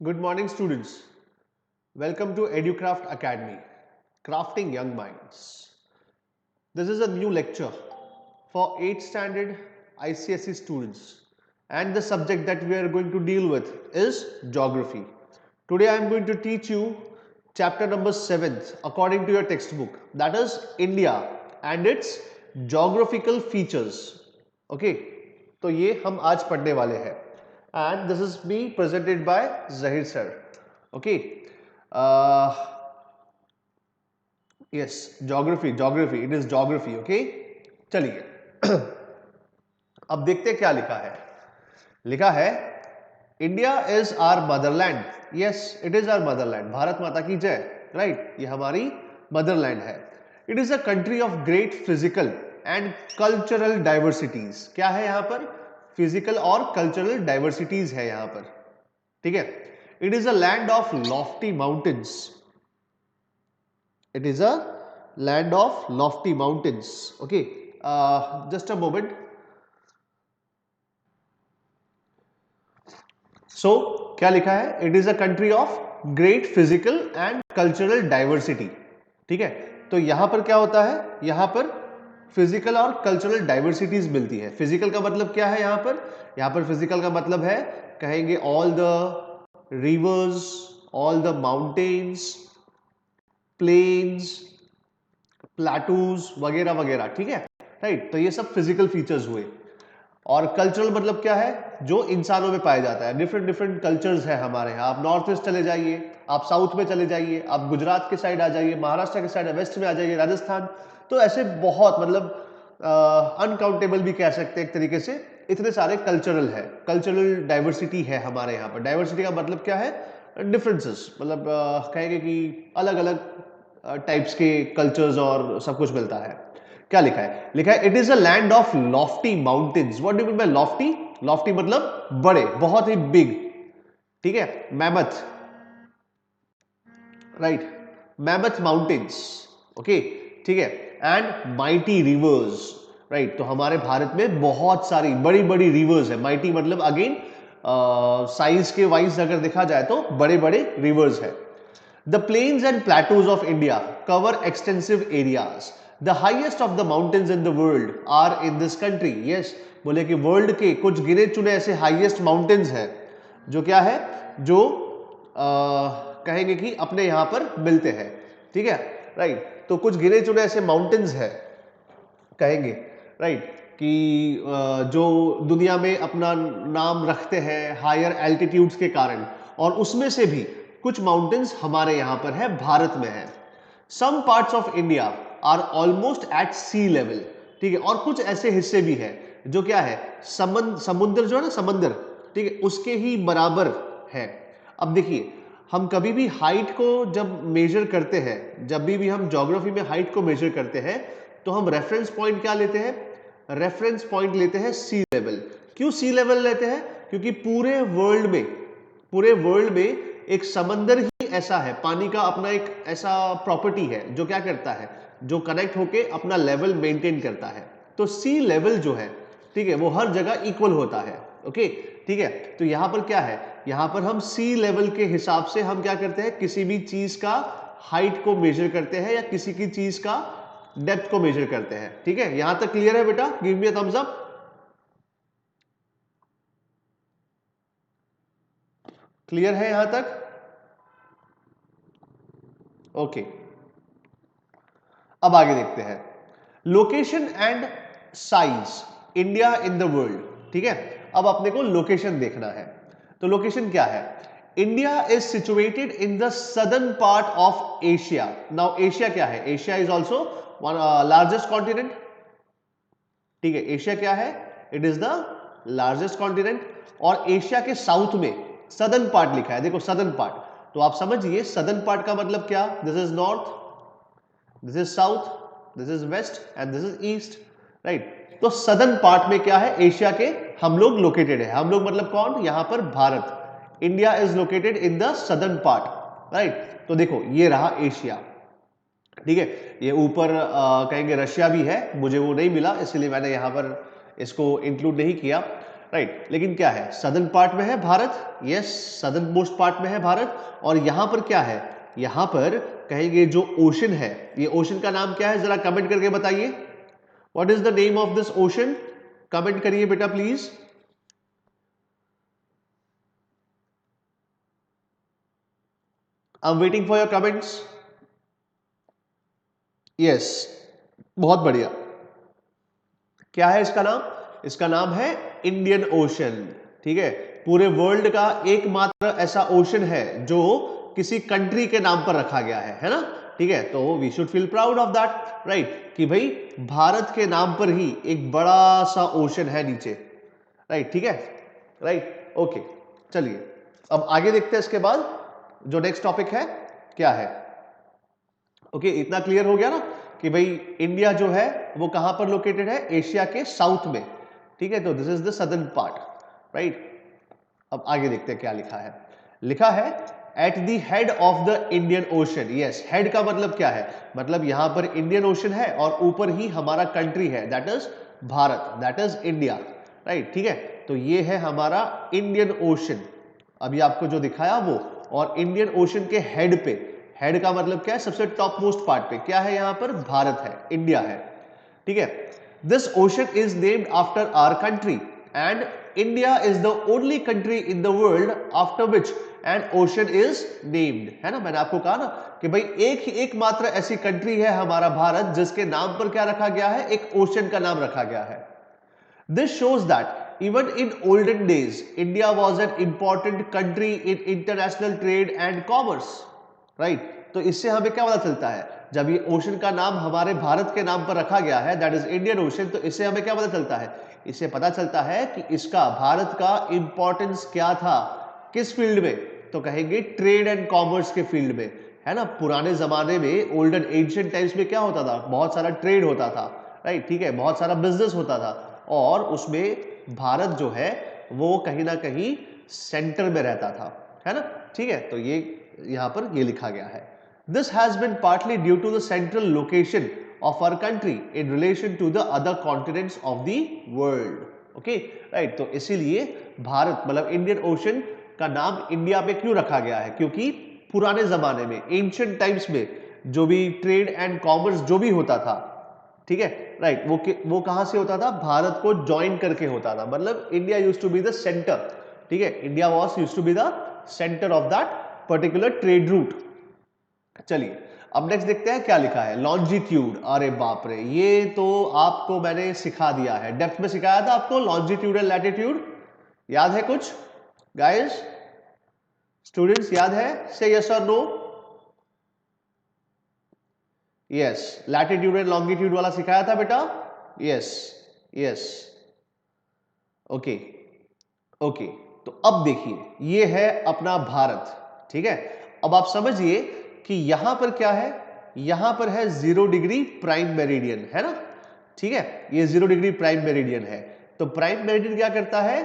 Good morning, students. Welcome to EduCraft Academy, Crafting Young Minds. This is a new lecture for 8th standard ICSE students, and the subject that we are going to deal with is geography. Today I am going to teach you chapter number 7th according to your textbook, that is India and its geographical features. Okay, तो ये हम आज पढ़ने वाले हैं and this is being presented by Zahir sir. Okay. Yes, geography, it is geography. Okay. चलिए अब देखते हैं क्या लिखा है. लिखा है India is our motherland. Yes, it is our motherland. Bharat Mata की जय. राइट, ये हमारी मदरलैंड है. It is a country of great physical and cultural diversities. क्या है यहां पर? फिजिकल और कल्चरल डाइवर्सिटीज है यहां पर. ठीक है. It is a land of lofty mountains. It is a land of lofty mountains. Okay, just a moment. So क्या लिखा है? It is a country of great physical and cultural diversity. ठीक है, तो यहां पर क्या होता है? यहां पर फिजिकल और कल्चरल डाइवर्सिटीज मिलती है. फिजिकल का मतलब क्या है यहां पर? यहां पर फिजिकल का मतलब है, कहेंगे all the rivers, all the mountains, plains, plateaus वगैरह वगैरह. ठीक है, राइट. तो ये सब फिजिकल फीचर्स हुए. और कल्चरल मतलब क्या है? जो इंसानों में पाया जाता है. डिफरेंट डिफरेंट कल्चर्स है हमारे यहाँ. आप नॉर्थ ईस्ट चले जाइए, आप साउथ में चले जाइए, आप गुजरात के साइड आ जाइए, महाराष्ट्र के साइड वेस्ट में आ जाइए, राजस्थान. तो ऐसे बहुत, मतलब अनकाउंटेबल भी कह सकते हैं एक तरीके से. इतने सारे कल्चरल है, कल्चरल डाइवर्सिटी है हमारे यहाँ पर. डाइवर्सिटी का मतलब क्या है? डिफरेंसेस. मतलब कहेंगे कि अलग अलग टाइप्स के कल्चर्स और सब कुछ मिलता है. क्या लिखा है? लिखा है it is a land of lofty mountains. What do you mean by Lofty? Lofty मतलब बड़े, बहुत ही बिग. ठीक है, mammoth. Right, mammoth mountains. Okay, ठीक है. And mighty reverse. राइट, तो हमारे भारत में बहुत सारी बड़ी बड़ी रिवर्स है. माइटी मतलब अगेन साइज के वाइज अगर देखा जाए तो बड़े बड़े रिवर्स है. The plains and plateaus of India cover extensive areas. The highest of the mountains in the world are in this country. Yes, बोले कि वर्ल्ड के कुछ गिने चुने ऐसे हाईएस्ट माउंटेन्स हैं जो क्या है, जो कहेंगे कि अपने यहां पर मिलते हैं. ठीक है, राइट. तो कुछ गिने चुने ऐसे माउंटेन्स है, कहेंगे, राइट, कि जो दुनिया में अपना नाम रखते हैं हायर एल्टीट्यूड्स के कारण. और उसमें से भी कुछ माउंटेन्स हमारे यहां पर है, भारत में है. Some parts of India are almost at sea level. ठीक है, और कुछ ऐसे हिस्से भी है जो क्या है, समुद्र जो है ना, समंदर, ठीक है, उसके ही बराबर है. अब देखिए, हम कभी भी हाइट को जब मेजर करते हैं, जब भी हम ज्योग्राफी में हाइट को मेजर करते हैं, तो हम रेफरेंस पॉइंट क्या लेते हैं? रेफरेंस पॉइंट लेते हैं सी लेवल. क्यों सी लेवल लेते हैं? क्योंकि पूरे वर्ल्ड में एक समंदर ही ऐसा है, पानी का अपना एक ऐसा प्रॉपर्टी है जो क्या करता है, जो कनेक्ट होके अपना लेवल मेंटेन करता है. तो सी लेवल जो है, ठीक है, वो हर जगह इक्वल होता है. ओके, ठीक है. तो यहां पर क्या है? यहां पर हम सी लेवल के हिसाब से हम क्या करते हैं, किसी भी चीज का हाइट को मेजर करते हैं या किसी की चीज का डेप्थ को मेजर करते हैं. ठीक है, यहां तक क्लियर है बेटा? Give me a thumbs up. Clear है यहां तक? ओके, अब आगे देखते हैं. Location and size India in the world. ठीक है, अब अपने को लोकेशन देखना है. तो लोकेशन क्या है? India is situated in the southern part of Asia. Now Asia क्या है? Asia is also one largest continent. ठीक है, एशिया क्या है? It is the largest continent. और एशिया के साउथ में सदर्न पार्ट लिखा है. देखो सदर्न पार्ट, तो आप समझिए सदर्न पार्ट का मतलब क्या? This is north, this is south, this is west and this is east. Right, तो सदर्न पार्ट में क्या है? एशिया के हम लोग लोकेटेड है. हम लोग मतलब कौन? यहां पर Bharat. India is located in the southern part. Right, तो देखो ये रहा एशिया. ठीक है, ये ऊपर कहेंगे रशिया भी है, मुझे वो नहीं मिला इसलिए मैंने यहां पर इसको इंक्लूड नहीं किया. राइट। लेकिन क्या है, सदर्न पार्ट में है Bharat, yes southern most part में है भारत। और यहां पर क्या है, यहां पर कहेंगे जो ओशन है, ये ओशन का नाम क्या है, जरा कमेंट करके बताइए। What is the name of this ocean, comment करिए बेटा please. I am waiting for your comments. Yes, बहुत बढ़िया। क्या है इसका नाम, इसका नाम है इंडियन ओशन। ठीक है, पूरे वर्ल्ड का एकमात्र ऐसा ओशन है जो किसी कंट्री के नाम पर रखा गया है ना। ठीक है, तो we should feel proud of that, right, कि भाई भारत के नाम पर ही एक बड़ा सा ओशन है नीचे, राइट। ठीक है, राइट, ओके। चलिए अब आगे देखते हैं, इसके बाद जो नेक्स्ट टॉपिक है क्या है। ओके, इतना क्लियर हो गया ना कि भाई इंडिया जो है वो कहां पर लोकेटेड है, एशिया के साउथ में। ठीक है, तो this is the southern part, right. अब आगे देखते हैं क्या लिखा है। लिखा है at the head of the Indian ocean. Yes, head का मतलब क्या है, मतलब यहां पर इंडियन ओशन है और ऊपर ही हमारा कंट्री है, that is Bharat, that is India, right. ठीक है, तो ये है हमारा इंडियन ओशन, अभी आपको जो दिखाया वो। और इंडियन ओशन के हेड पे, हेड का मतलब क्या है, सबसे टॉप मोस्ट पार्ट पे क्या है, यहां पर भारत है, इंडिया है। ठीक है, this ocean is named after our country and India is the only country in the world after which an ocean is named, है ना। मैंने आपको कहा ना कि भाई एकमात्र ऐसी कंट्री है हमारा भारत जिसके नाम पर क्या रखा गया है, एक ओशन का नाम रखा गया है। This shows that even in olden days India was an important country in international trade and commerce, right। तो इससे हमें क्या पता चलता है, जब ये ओशन का नाम हमारे भारत के नाम पर रखा गया है, दैट इज इंडियन ओशन, तो इससे हमें क्या पता चलता है, इससे पता चलता है कि इसका भारत का इंपॉर्टेंस क्या था, किस फील्ड में, तो कहेंगे ट्रेड एंड कॉमर्स के फील्ड में, है ना। पुराने जमाने में ओल्डन एंशिएंट टाइम्स में क्या होता था, बहुत सारा ट्रेड होता था, राइट। ठीक है, बहुत सारा बिजनेस होता था और उसमें भारत जो है वो कहीं ना कहीं सेंटर में रहता था, है ना। ठीक है, तो ये यहां पर ये लिखा गया है। This has been partly due to the central location of our country in relation to the other continents of the world. Okay, right, तो इसीलिए भारत मतलब इंडियन ओशन का नाम इंडिया पे क्यों रखा गया है, क्योंकि पुराने जमाने में एंशिएंट टाइम्स में जो भी ट्रेड एंड कॉमर्स जो भी होता था, ठीक है, राइट, वो कहां से होता था, भारत को ज्वाइन करके होता था, मतलब India used to be the centre. ठीक है, India was used to be the centre of that particular trade route. चलिए अब नेक्स्ट देखते हैं क्या लिखा है, लॉन्जिट्यूड। अरे बाप रे, ये तो आपको मैंने सिखा दिया है, डेप्थ में सिखाया था आपको लॉन्जिट्यूड एंड लैटिट्यूड, याद है कुछ गाइस, स्टूडेंट्स याद है, से यस और no. Yes, latitude and longitude वाला सिखाया था बेटा, यस यस, ओके ओके। तो अब देखिए ये है अपना भारत, ठीक है। अब आप समझिए कि यहां पर क्या है, यहां पर है 0 डिग्री प्राइम मेरिडियन, है ना। ठीक है, ये 0 डिग्री प्राइम मेरिडियन है। तो प्राइम मेरिडियन क्या करता है,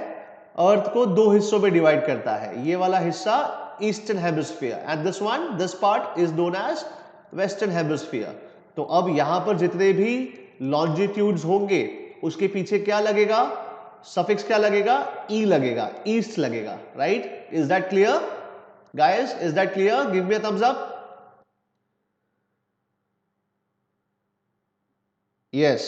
अर्थ को दो हिस्सों में डिवाइड करता है, ये वाला हिस्सा eastern hemisphere and this part is known as western hemisphere. तो अब यहां पर जितने भी लॉन्जिट्यूड्स होंगे उसके पीछे क्या लगेगा, सफिक्स क्या लगेगा, ई लगेगा, ईस्ट लगेगा, right. Is that clear guys, is that clear, give me a thumbs up. Yes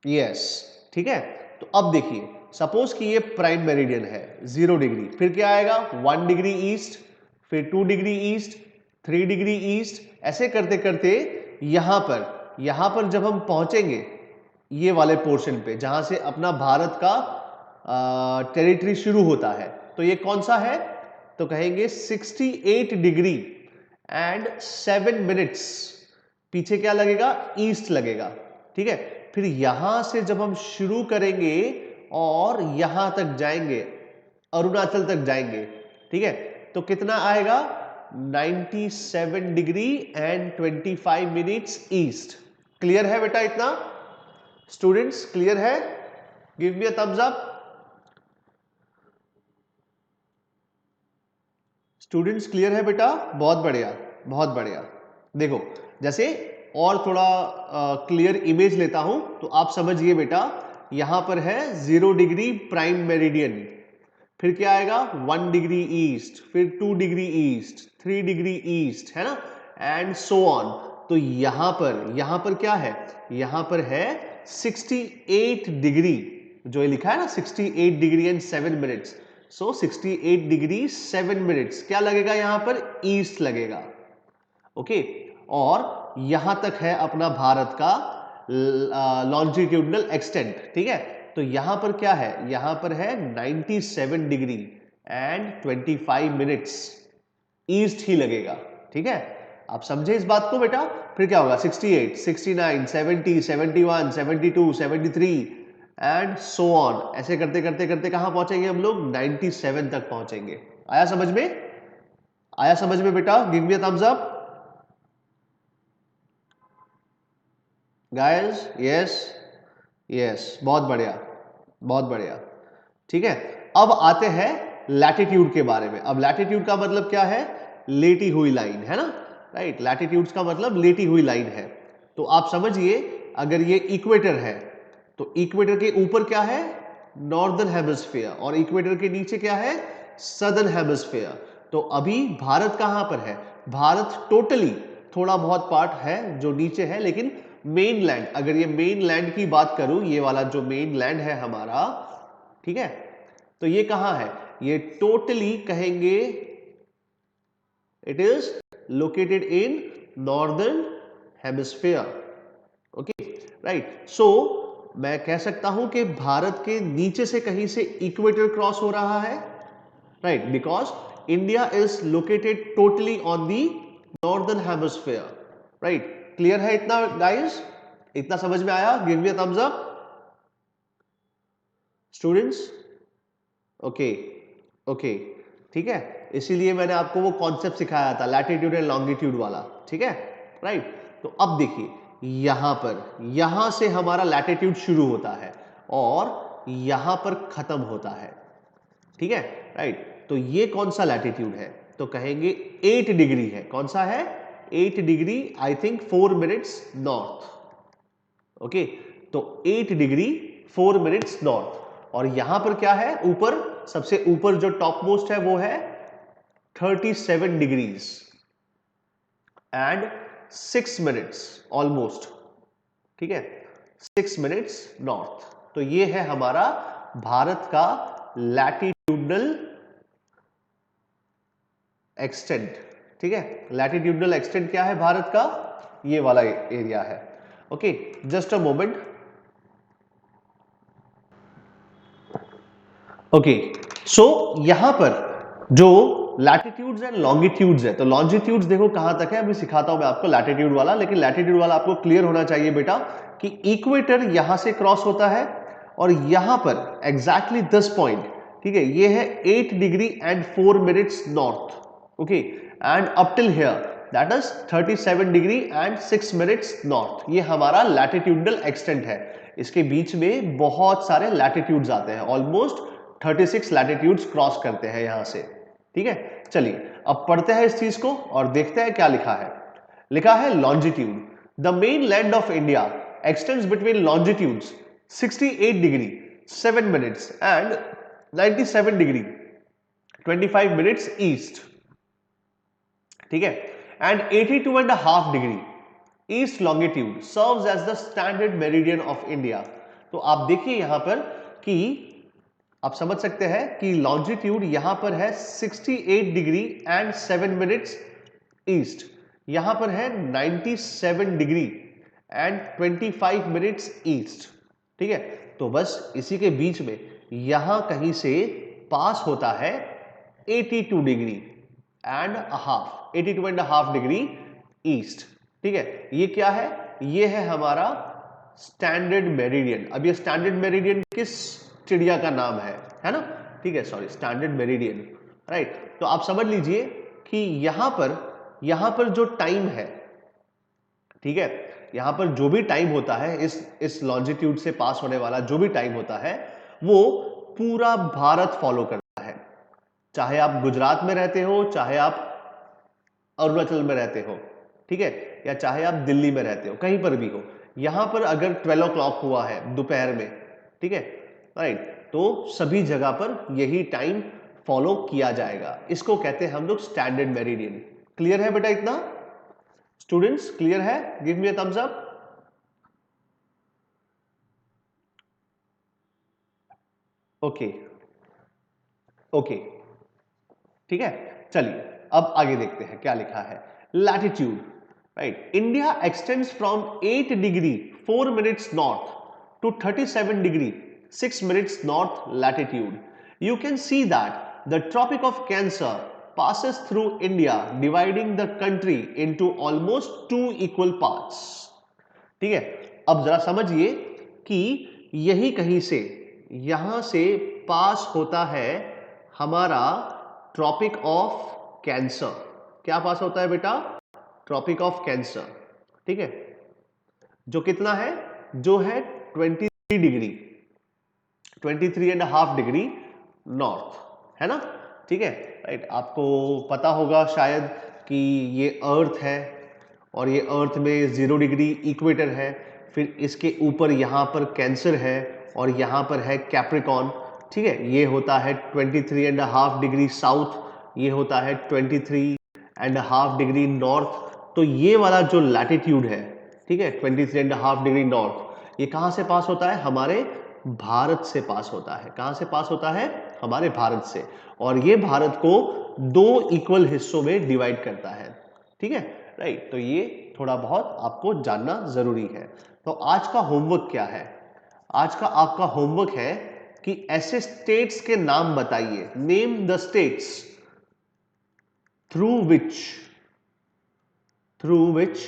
yes, ठीक है। तो अब देखिए सपोज कि ये प्राइम मेरिडियन है 0 डिग्री, फिर क्या आएगा 1 डिग्री ईस्ट, फिर 2 डिग्री ईस्ट, 3 डिग्री ईस्ट, ऐसे करते करते यहां पर जब हम पहुंचेंगे ये वाले पोर्शन पे जहां से अपना भारत का टेरिटरी शुरू होता है, तो ये कौन सा है, तो कहेंगे 68 डिग्री एंड 7 मिनट्स, पीछे क्या लगेगा, ईस्ट लगेगा। ठीक है, फिर यहां से जब हम शुरू करेंगे और यहां तक जाएंगे, अरुणाचल तक जाएंगे, ठीक है, तो कितना आएगा 97 degree and 25 minutes east. Clear है बेटा इतना, स्टूडेंट्स क्लियर है, give me a thumbs up. Students clear है बेटा, बहुत बढ़िया बहुत बढ़िया। देखो जैसे और थोड़ा क्लियर इमेज लेता हूं तो आप समझिए बेटा यहां पर है 0 डिग्री प्राइम मेरिडियन, फिर क्या आएगा 1 डिग्री ईस्ट, फिर 2 डिग्री ईस्ट, 3 डिग्री ईस्ट, है ना, एंड सो ऑन। तो यहां पर क्या है, यहां पर है 68 डिग्री, जो ये लिखा है ना 68 degree and 7 minutes, so 68 degree 7 minutes क्या लगेगा यहां पर, ईस्ट लगेगा। ओके, और यहां तक है अपना भारत का लॉन्जिट्यूडनल एक्सटेंट, ठीक है। तो यहां पर क्या है, यहां पर है 97 डिग्री एंड 25 मिनट्स, ईस्ट ही लगेगा, ठीक है। आप समझे इस बात को बेटा। फिर क्या होगा 68, 69, 70, 71, 72, 73 एंड सो ऑन, ऐसे करते करते करते कहां पहुंचेंगे हम लोग, 97 तक पहुंचेंगे। आया समझ में, आया समझ में बेटा, give me a thumbs up guys. Yes yes, बहुत बढ़िया बहुत बढ़िया, ठीक है। अब आते हैं लैटिट्यूड के बारे में। अब लैटिट्यूड का मतलब क्या है, लेटी हुई लाइन, है ना, राइट। लैटिट्यूड्स का मतलब लेटी हुई लाइन है। तो आप समझिए, अगर ये इक्वेटर है तो इक्वेटर के ऊपर क्या है, नॉर्दर्न हेमिस्फीयर, और इक्वेटर के नीचे क्या है, सदर्न हेमिस्फीयर। तो अभी भारत कहां पर है, भारत टोटली थोड़ा बहुत पार्ट है जो नीचे है, लेकिन मेन लैंड, अगर ये मेन लैंड की बात करूं, ये वाला जो मेन लैंड है हमारा, ठीक है, तो ये कहां है, ये टोटली कहेंगे it is located in northern hemisphere. Okay, right. So मैं कह सकता हूं कि भारत के नीचे से कहीं से इक्वेटर क्रॉस हो रहा है, right, because India is located totally on the northern hemisphere, right. Clear है इतना गाइस, इतना समझ में आया, give me a thumbs up students. Okay okay, ठीक है, इसीलिए मैंने आपको वो कॉन्सेप्ट सिखाया था लैटिट्यूड एंड लॉन्गिट्यूड वाला, ठीक है, राइट। तो अब देखिए यहां से हमारा लैटिट्यूड शुरू होता है और यहां पर खत्म होता है, ठीक है, राइट। तो ये कौन सा लैटिट्यूड है, तो कहेंगे 8 डिग्री है। कौन सा है, 8 degree I think 4 minutes north. Okay, तो 8 डिग्री 4 मिनट्स नॉर्थ, और यहां पर क्या है, ऊपर सबसे ऊपर जो टॉप मोस्ट है वो है 37 डिग्रीज एंड 6 मिनट्स ऑलमोस्ट, ठीक है, 6 मिनट्स नॉर्थ। तो ये है हमारा भारत का लैटिट्यूडनल एक्सटेंट, ठीक है। लैटिट्यूडनल एक्सटेंट क्या है भारत का, ये वाला एरिया है। Okay, just a moment. Okay, so यहां पर जो लैटिट्यूड्स एंड लॉन्गिट्यूड्स है, तो लॉन्जिट्यूड्स देखो कहां तक है, अभी सिखाता हूं मैं आपको लैटिट्यूड वाला, लेकिन लैटिट्यूड वाला आपको क्लियर होना चाहिए बेटा कि इक्वेटर यहां से क्रॉस होता है और यहां पर एग्जैक्टली 10 पॉइंट, ठीक है, ये है 8 degree and 4 minutes north. Okay, and up till here that is 37 degree and 6 minutes north, ये हमारा लैटिट्यूडनल एक्सटेंट है। इसके बीच में बहुत सारे लैटिट्यूड्स आते हैं, ऑलमोस्ट 36 लैटिट्यूड्स क्रॉस करते हैं यहां से, ठीक है। चलिए अब पढ़ते हैं इस चीज को और देखते हैं क्या लिखा है। लिखा है longitude, the mainland of India extends between longitudes 68 degree 7 minutes and 97 degree 25 minutes east, ठीक है, and 82.5 degree east longitude serves as the standard meridian of India. तो आप देखिए यहां पर कि आप समझ सकते हैं कि लॉन्जिट्यूड यहां पर है 68 डिग्री एंड 7 मिनट्स ईस्ट, यहां पर है 97 डिग्री एंड 25 मिनट्स ईस्ट, ठीक है। तो बस इसी के बीच में यहां कहीं से पास होता है 82 degree and half, 82.5 degree east, ठीक है। ये क्या है, ये है हमारा स्टैंडर्ड मेरिडियन। अब ये स्टैंडर्ड मेरिडियन किस चिड़िया का नाम है ना, ठीक है, सॉरी, स्टैंडर्ड मेरिडियन, राइट। तो आप समझ लीजिए कि यहां पर जो टाइम है, ठीक है, यहां पर जो भी टाइम होता है इस लॉन्जिट्यूड से पास होने वाला जो भी टाइम होता है वो पूरा भारत फॉलो करता है, चाहे आप गुजरात में रहते हो, चाहे आप अरुणाचल में रहते हो, ठीक है, या चाहे आप दिल्ली में रहते हो, कहीं पर भी हो। यहां पर अगर 12 o'clock हुआ है दोपहर में, ठीक है, राइट। तो सभी जगह पर यही टाइम फॉलो किया जाएगा, इसको कहते हैं हम लोग स्टैंडर्ड मेरिडियन। क्लियर है बेटा इतना? स्टूडेंट्स क्लियर है? Give me a thumbs up. Okay okay, ठीक है, चलिए अब आगे देखते हैं क्या लिखा है। Latitude, right. India extends from 8 degree 4 minutes north to 37 degree 6 minutes north latitude. You can see that the tropic of Cancer passes through India, dividing the country into almost 2 equal parts. ठीक है, अब जरा समझिए कि यही कहीं से, यहां से पास होता है हमारा ट्रॉपिक ऑफ कैंसर। क्या पास होता है बेटा? ट्रॉपिक ऑफ कैंसर, ठीक है, जो कितना है, जो है 23 डिग्री 23.5 डिग्री नॉर्थ, है ना? ठीक है, राइट। आपको पता होगा शायद कि ये अर्थ है और ये अर्थ में 0 डिग्री इक्वेटर है, फिर इसके ऊपर यहाँ पर कैंसर है और यहाँ पर है कैप्रिकॉन, ठीक है। ये होता है 23.5 डिग्री साउथ, ये होता है 23.5 डिग्री नॉर्थ। तो ये वाला जो लैटिट्यूड है, ठीक है, 23.5 डिग्री नॉर्थ, ये कहाँ से पास होता है? हमारे भारत से पास होता है। कहाँ से पास होता है? हमारे भारत से। और ये भारत को 2 इक्वल हिस्सों में डिवाइड करता है, ठीक है, राइट। तो ये थोड़ा बहुत आपको जानना जरूरी है। तो आज का होमवर्क क्या है? आज का आपका होमवर्क है कि ऐसे स्टेट्स के नाम बताइए। Name the states through which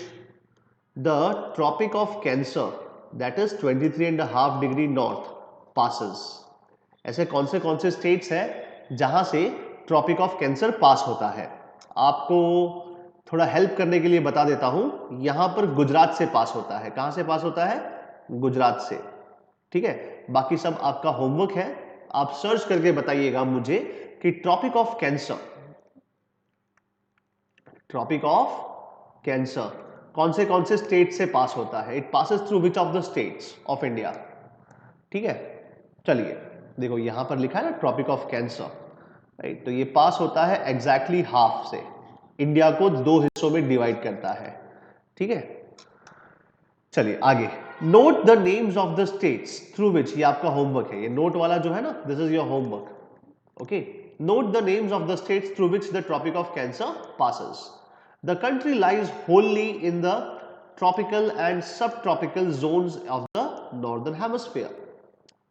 the tropic of Cancer that is 23.5 degree north passes. ऐसे कौन से स्टेट्स हैं जहां से ट्रॉपिक ऑफ कैंसर पास होता है? आपको थोड़ा हेल्प करने के लिए बता देता हूं, यहां पर गुजरात से पास होता है। कहां से पास होता है? गुजरात से, ठीक है। बाकी सब आपका होमवर्क है, आप सर्च करके बताइएगा मुझे कि ट्रॉपिक ऑफ कैंसर कौन से स्टेट से पास होता है। It passes through which of the states of India, ठीक है। चलिए देखो यहां पर लिखा है ना ट्रॉपिक ऑफ कैंसर, राइट। तो ये पास होता है एग्जैक्टली हाफ से, इंडिया को 2 हिस्सों में डिवाइड करता है, ठीक है। चलिए आगे, note the names of the states through विच, ये आपका होमवर्क है, ये नोट वाला जो है ना, this is your homework, okay. Note the names of the states through which the tropic of cancer passes. The country lies wholly in the tropical and subtropical zones of the northern hemisphere,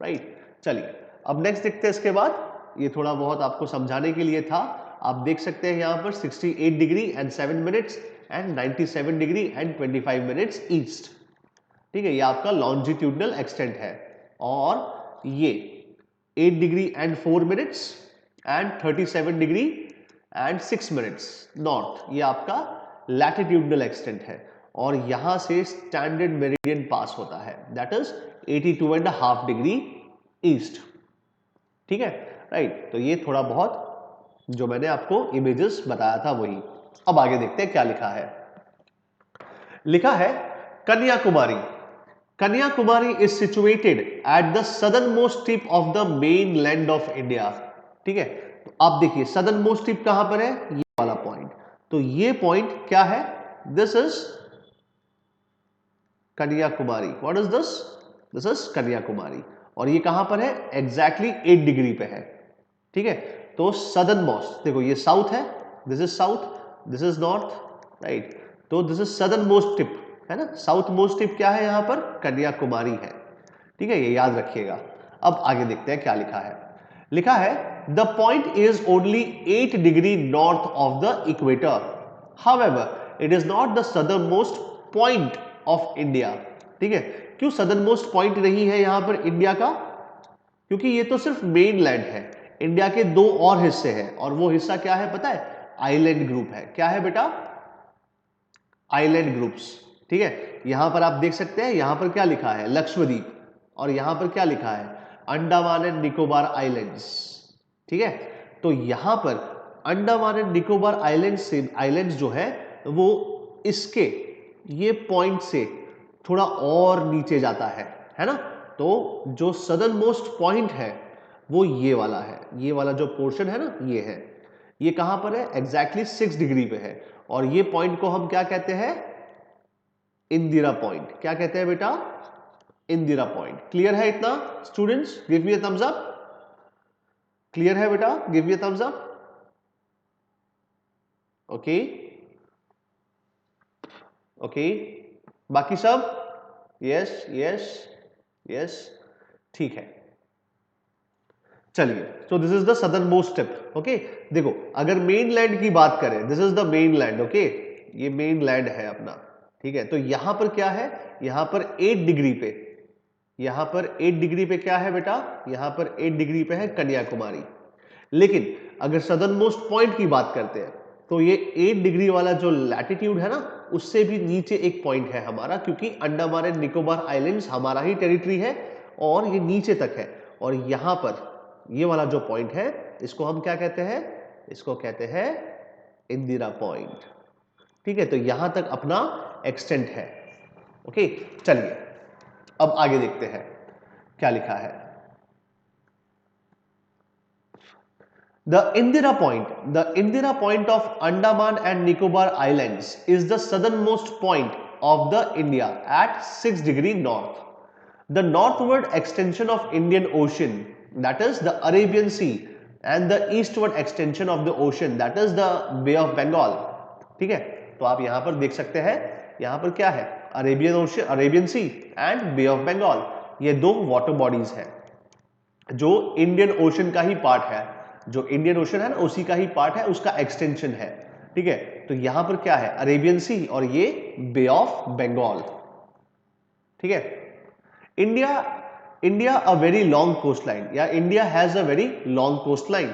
right. चलिए अब next देखते हैं इसके बाद, ये थोड़ा बहुत आपको समझाने के लिए था। आप देख सकते हैं यहां पर 68 degree and 7 minutes and 97 degree and 25 minutes east, ठीक है। ये आपका लॉन्जिट्यूडनल एक्सटेंट है। और ये 8 degree and 4 minutes and 37 degree and 6 minutes north, ये आपका लैटिट्यूडनल एक्सटेंट है। और यहां से स्टैंडर्ड मेरिडियन पास होता है, दैट इज 82.5 डिग्री ईस्ट, ठीक है, राइट। तो ये थोड़ा बहुत जो मैंने आपको इमेजेस बताया था वही। अब आगे देखते हैं क्या लिखा है। लिखा है Kanyakumari. Kanyakumari is situated at the southern most tip of the mainland of India, ठीक है। तो आप देखिए सदर्न मोस्ट टिप कहां पर है? ये वाला पॉइंट। तो ये पॉइंट क्या है? This is Kanyakumari. What is this? This is Kanyakumari. और ये कहां पर है? एग्जैक्टली 8 डिग्री पे है, ठीक है। तो सदर्न मोस्ट, देखो ये साउथ है, this is south, this is north, right. तो this is southernmost tip, है ना। साउथ मोस्ट टिप क्या है यहां पर? कन्याकुमारी है, ठीक है, ये याद रखिएगा। अब आगे देखते हैं क्या लिखा है। लिखा है the point is only 8 degree north of the equator, however it is not the southern most point of India, ठीक है। क्यों सदर्न मोस्ट पॉइंट नहीं है यहां पर इंडिया का? क्योंकि ये तो सिर्फ मेन लैंड है, इंडिया के 2 और हिस्से हैं, और वो हिस्सा क्या है पता है? आइलैंड ग्रुप है। क्या है बेटा? आइलैंड ग्रुप्स, ठीक है। यहां पर आप देख सकते हैं, यहां पर क्या लिखा है? लक्षद्वीप। और यहां पर क्या लिखा है? अंडमान एंड निकोबार आइलैंड्स, ठीक है। तो यहां पर अंडमान एंड निकोबार आइलैंड्स जो है वो इसके ये पॉइंट से थोड़ा और नीचे जाता है ना। तो जो सदर्न मोस्ट पॉइंट है वो ये वाला है, ये वाला जो पोर्शन है ना, ये है। ये कहां पर है? एग्जैक्टली 6 डिग्री पे है। और ये पॉइंट को हम क्या कहते हैं? इंदिरा पॉइंट। क्या कहते हैं बेटा? इंदिरा पॉइंट। क्लियर है इतना students? Give me a thumbs up. Clear है बेटा? Give me a thumbs up. Okay okay, बाकी सब यस यस यस, ठीक है। चलिए, so this is the southern most tip. Okay, देखो अगर मेन लैंड की बात करें, this is the main land. Okay, ये मेन लैंड है अपना, ठीक है। तो यहां पर क्या है? यहां पर 8 डिग्री पे, यहां पर 8 डिग्री पे क्या है बेटा? यहां पर 8 डिग्री पे है कन्याकुमारी। लेकिन अगर सदर्न मोस्ट पॉइंट की बात करते हैं तो ये 8 डिग्री वाला जो लैटिट्यूड है ना, उससे भी नीचे एक पॉइंट है हमारा, क्योंकि अंडमान एंड निकोबार आइलैंड्स हमारा ही टेरिटरी है और ये नीचे तक है। और यहां पर ये वाला जो पॉइंट है, इसको हम क्या कहते हैं? इसको कहते हैं इंदिरा पॉइंट। ठीक है, तो यहां तक अपना एक्सटेंट है। ओके, चलिए अब आगे देखते हैं क्या लिखा है। The Indira Point of Andaman and Nicobar Islands is the southernmost point of the India at 6 degree north. The northward extension of Indian Ocean, that is the Arabian Sea, and the eastward extension of the ocean, that is the Bay of Bengal. ठीक है, तो आप यहां पर देख सकते हैं, यहां पर क्या है? Arabian Ocean, Arabian Sea and Bay of Bengal. ये दो वाटर बॉडीज हैं जो इंडियन ओशन का ही पार्ट है, जो इंडियन ओशन है ना उसी का ही पार्ट है, उसका एक्सटेंशन है। ठीक है, तो यहां पर क्या है? अरेबियन सी और ये बे ऑफ बंगाल। ठीक है, India India a very long coastline, या India has a very long coastline.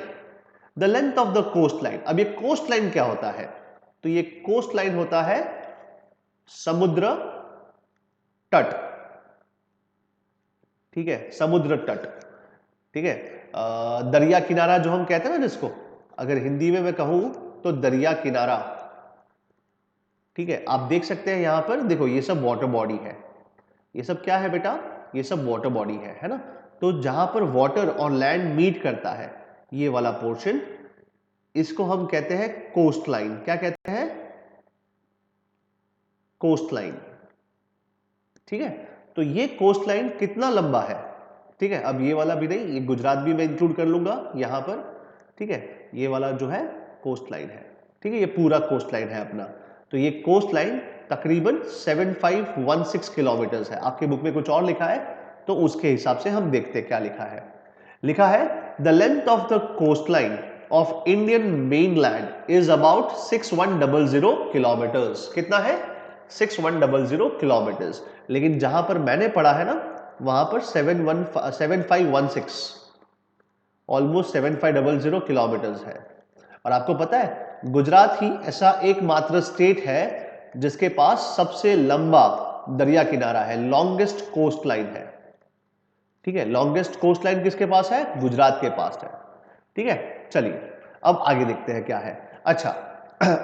The length of the coastline, अब ये कोस्ट लाइन क्या होता है? तो ये कोस्ट लाइन होता है समुद्र तट। ठीक है, समुद्र तट। ठीक है, दरिया किनारा जो हम कहते हैं ना, जिसको अगर हिंदी में मैं कहूं तो दरिया किनारा। ठीक है, आप देख सकते हैं यहां पर, देखो ये सब वाटर बॉडी है। ये सब क्या है बेटा? ये सब वाटर बॉडी है ना। तो जहां पर वाटर और लैंड मीट करता है, ये वाला पोर्शन, इसको हम कहते हैं कोस्ट लाइन। क्या कहते हैं? Coastline. ठीक है, तो ये कोस्ट लाइन कितना लंबा है? ठीक है, अब ये वाला भी नहीं, ये गुजरात भी मैं इंक्लूड कर लूंगा यहां पर। ठीक है, ये वाला जो है कोस्ट लाइन है। ठीक है, ये पूरा कोस्ट लाइन है अपना। तो ये कोस्ट लाइन तकरीबन 7516 किलोमीटर्स है। आपके बुक में कुछ और लिखा है तो उसके हिसाब से हम देखते हैं क्या लिखा है। लिखा है the length of the coastline of Indian mainland is about 6100 kilometres. कितना है? 6100 किलोमीटर्स। लेकिन जहां पर मैंने पढ़ा है ना, वहां पर 7516, ऑलमोस्ट 7500 किलोमीटर्स है। और आपको पता है गुजरात ही ऐसा एकमात्र स्टेट है जिसके पास सबसे लंबा दरिया किनारा है, लॉन्गेस्ट कोस्ट लाइन है। ठीक है, लॉन्गेस्ट कोस्ट लाइन किसके पास है? गुजरात के पास है। ठीक है, चलिए अब आगे देखते हैं क्या है। अच्छा,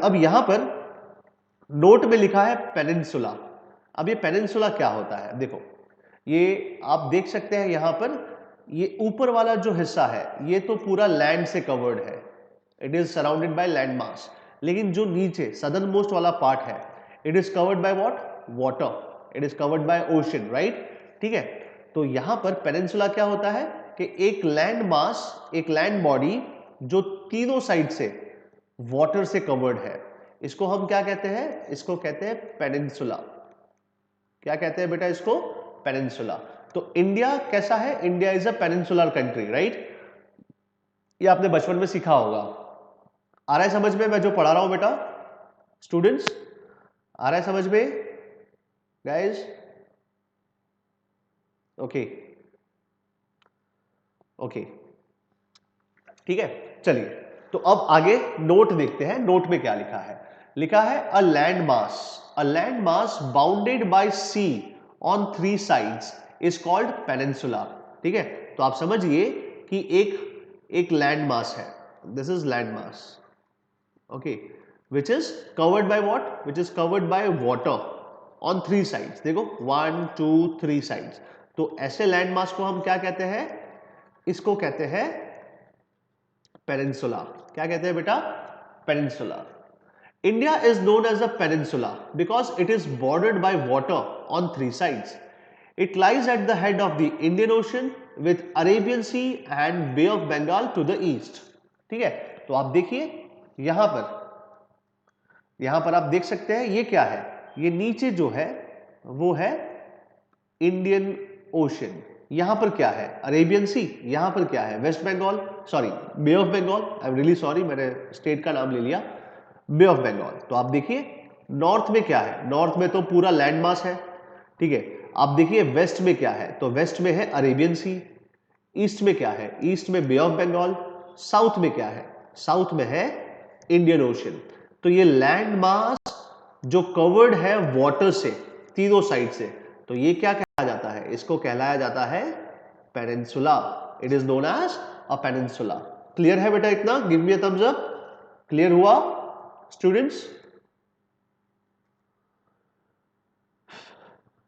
अब यहां पर नोट में लिखा है पेनिनसुला। अब ये पेनिनसुला क्या होता है? देखो ये आप देख सकते हैं यहां पर, ये ऊपर वाला जो हिस्सा है ये तो पूरा लैंड से कवर्ड है, it is surrounded by land mass. लेकिन जो नीचे सदर्न मोस्ट वाला पार्ट है, it is covered by what? Water. It is covered by ocean, right? ठीक है, तो यहां पर पेनिनसुला क्या होता है कि एक लैंड मास, एक लैंड बॉडी जो तीनों साइड से वाटर से कवर्ड है, इसको हम क्या कहते हैं? इसको कहते हैं पेनिनसुला। क्या कहते हैं बेटा इसको? पेनिनसुला। तो इंडिया कैसा है? India is a peninsular country, right? ये आपने बचपन में सीखा होगा। आ रहा है समझ में मैं जो पढ़ा रहा हूं बेटा? स्टूडेंट्स, आ रहा है समझ में गाइस? ओके ओके, ठीक है, चलिए तो अब आगे नोट देखते हैं। नोट में क्या लिखा है? लिखा है a land mass bounded by sea on 3 sides is called peninsula. ठीक है, तो आप समझिए कि एक लैंड मास है, this is land mass, okay, which is covered by what? Which is covered by water on 3 sides. देखो 1 2 3 साइड्स। तो ऐसे लैंड मास को हम क्या कहते हैं? इसको कहते हैं पेनिनसुला। क्या कहते हैं बेटा? Peninsula. India is known as a peninsula because it is bordered by water on 3 sides. It lies at the head of the Indian Ocean with Arabian Sea and Bay of Bengal to the east. ठीक है, तो आप देखिए यहां पर आप देख सकते हैं ये क्या है? ये नीचे जो है वो है इंडियन ओशन। यहां पर क्या है? Arabian Sea. यहां पर क्या है? West Bengal, sorry Bay of Bengal. I am really sorry, मैंने स्टेट का नाम ले लिया, बे ऑफ बंगाल। तो आप देखिए नॉर्थ में क्या है? नॉर्थ में तो पूरा लैंड मास है, ठीक है। आप देखिए वेस्ट में क्या है? तो वेस्ट में है अरेबियन सी। ईस्ट में क्या है? ईस्ट में बे ऑफ बंगाल। साउथ में क्या है? साउथ में है इंडियन ओशन। तो ये लैंड मास जो कवर्ड है वाटर से तीनों साइड से, तो ये क्या कहा जाता है? इसको कहलाया जाता है peninsula. It is known as a peninsula. Clear है बेटा इतना? Give me a thumbs up. Clear हुआ स्टूडेंट्स?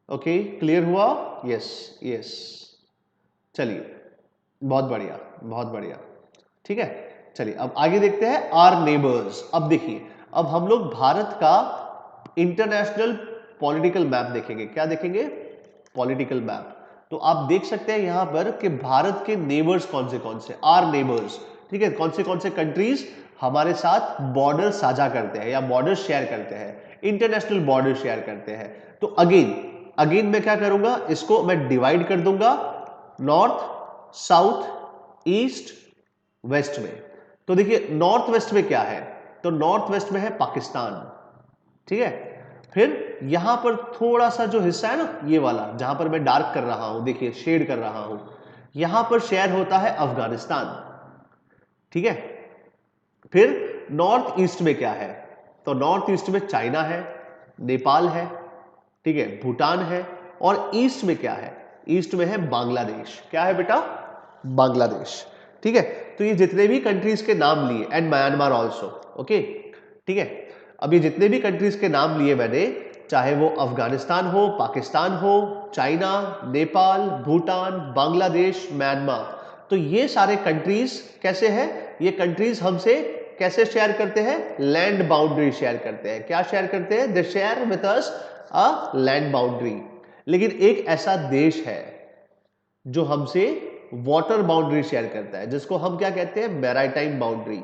ओके, क्लियर हुआ? यस यस, चलिए बहुत बढ़िया बहुत बढ़िया, ठीक है। चलिए अब आगे देखते हैं आर नेबर्स। अब देखिए, अब हम लोग भारत का इंटरनेशनल पॉलिटिकल मैप देखेंगे। क्या देखेंगे? Political map. तो आप देख सकते हैं यहां पर कि भारत के नेबर्स कौन से आर नेबर्स, ठीक है। कौन से कंट्रीज हमारे साथ बॉर्डर साझा करते हैं या बॉर्डर शेयर करते हैं, इंटरनेशनल बॉर्डर शेयर करते हैं। तो अगेन मैं क्या करूंगा? इसको मैं डिवाइड कर दूंगा नॉर्थ, साउथ, ईस्ट, वेस्ट में। तो देखिए नॉर्थ वेस्ट में क्या है? तो नॉर्थ वेस्ट में है पाकिस्तान, ठीक है। फिर यहां पर थोड़ा सा जो हिस्सा है ना, ये वाला जहां पर मैं डार्क कर रहा हूं, देखिए शेड कर रहा हूं, यहां पर शेयर होता है अफगानिस्तान, ठीक है। फिर नॉर्थ ईस्ट में क्या है? तो नॉर्थ ईस्ट में चाइना है, नेपाल है, ठीक है, भूटान है। और ईस्ट में क्या है? ईस्ट में है बांग्लादेश। क्या है बेटा? बांग्लादेश, ठीक है। तो ये जितने भी कंट्रीज के नाम लिए, एंड म्यांमार ऑल्सो, ओके, ठीक है। अब ये जितने भी कंट्रीज के नाम लिए मैंने, चाहे वो अफगानिस्तान हो, पाकिस्तान हो, चाइना, नेपाल, भूटान, बांग्लादेश, म्यांमार, तो ये सारे कंट्रीज कैसे हैं? ये कंट्रीज हमसे कैसे शेयर करते हैं? लैंड बाउंड्री शेयर करते हैं। क्या शेयर करते हैं? They share with us a land boundary. लेकिन एक ऐसा देश है जो हमसे वाटर बाउंड्री शेयर करता है, जिसको हम क्या कहते हैं? मैरीटाइम बाउंड्री,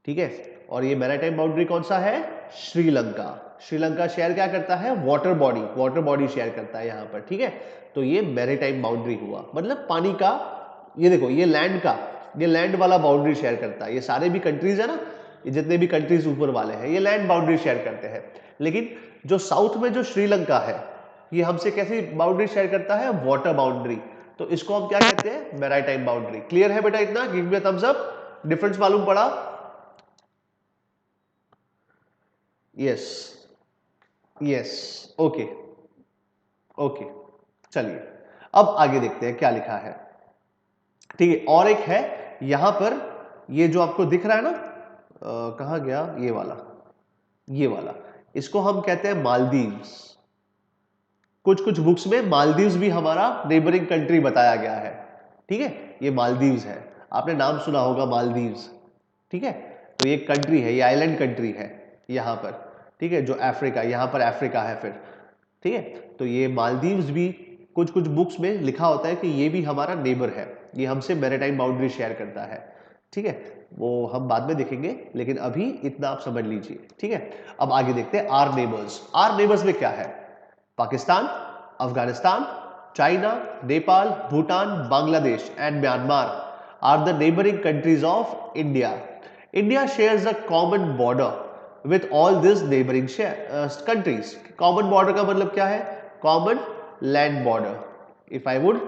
ठीक है। और ये मैरीटाइम बाउंड्री कौन सा है? श्रीलंका। श्रीलंका शेयर क्या करता है? वाटर बॉडी शेयर करता है यहां पर, ठीक है। तो ये मैरीटाइम बाउंड्री हुआ, मतलब पानी का, ये देखो ये लैंड वाला बाउंड्री शेयर करता है। ये सारे भी कंट्रीज है ना, ये जितने भी कंट्रीज ऊपर वाले हैं, ये लैंड बाउंड्री शेयर करते हैं। लेकिन जो साउथ में जो श्रीलंका है, ये हमसे कैसी बाउंड्री शेयर करता है? Water boundary. तो इसको हम क्या कहते हैं? Maritime boundary. क्लियर है बेटा इतना? Give me a thumbs up. Difference मालूम पड़ा? Yes yes, okay okay. चलिए अब आगे देखते हैं क्या लिखा है, ठीक है। और एक है यहां पर, ये जो आपको दिख रहा है ना, कहां गया ये वाला, इसको हम कहते हैं मालदीव्स। कुछ बुक्स में मालदीव्स भी हमारा नेबरिंग कंट्री बताया गया है, ठीक है। ये मालदीव्स है, आपने नाम सुना होगा मालदीव्स, ठीक है। तो ये कंट्री है, ये आइलैंड कंट्री है यहां पर, ठीक है, जो अफ्रीका, यहां पर अफ्रीका है फिर, ठीक है। तो ये मालदीव्स भी कुछ बुक्स में लिखा होता है कि ये भी हमारा नेबर है, ये हमसे मैरीटाइम बाउंड्री शेयर करता है, ठीक है। वो हम बाद में देखेंगे, लेकिन अभी इतना आप समझ लीजिए, ठीक है। अब आगे देखते हैं आर नेबर्स। आर नेबर्स में क्या है? Pakistan, Afghanistan, China, Nepal, Bhutan, Bangladesh and Myanmar are the neighboring countries of India. India shares a common border with all these neighboring countries. Common border का मतलब क्या है? Common land border. If I would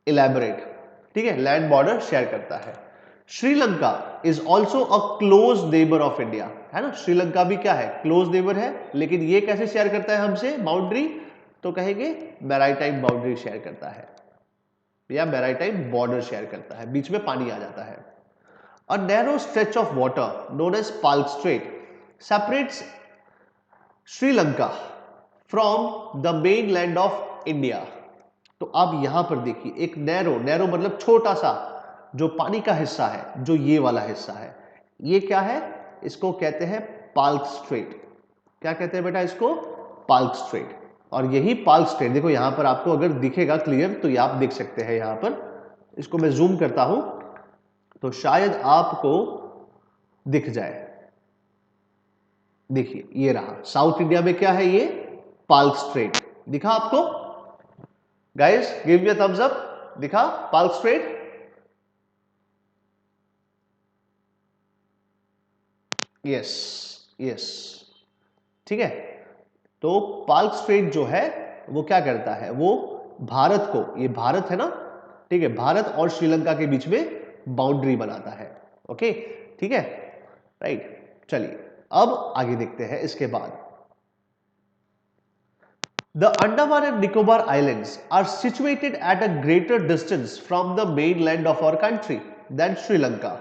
elaborate, ठीक है, land border share करता है। Sri Lanka is also a close neighbor of India, है ना। श्रीलंका भी क्या है? क्लोज नेबर है। लेकिन ये कैसे शेयर करता है हमसे बाउंड्री? तो कहेंगे मैरीटाइम बाउंड्री शेयर करता है या मैरीटाइम बॉर्डर शेयर करता है, बीच में पानी आ जाता है। A narrow stretch of water known as Palk Strait separates Sri Lanka from the mainland of India. तो अब यहां पर देखिए एक नैरो, नैरो मतलब छोटा सा जो पानी का हिस्सा है, जो ये वाला हिस्सा है, ये क्या है, इसको कहते हैं पाल्क स्ट्रेट। क्या कहते हैं बेटा इसको? पाल्क स्ट्रेट। और यही पाल्क स्ट्रेट, देखो यहां पर आपको अगर दिखेगा क्लियर तो ये आप देख सकते हैं यहां पर, इसको मैं जूम करता हूं तो शायद आपको दिख जाए। देखिए ये रहा, साउथ इंडिया में क्या है ये? पाल्क स्ट्रेट। दिखा आपको? Guys give me a thumbs up. दिखा पाल्क स्ट्रेट? यस, यस, ठीक है। तो पाल्क स्ट्रेट जो है वो क्या करता है, वो भारत को, ये भारत है ना, ठीक है, भारत और श्रीलंका के बीच में बाउंड्री बनाता है। ओके, ठीक है, राइट। चलिए अब आगे देखते हैं इसके बाद। The Andaman and Nicobar Islands are situated at a greater distance from the mainland of our country than Sri Lanka.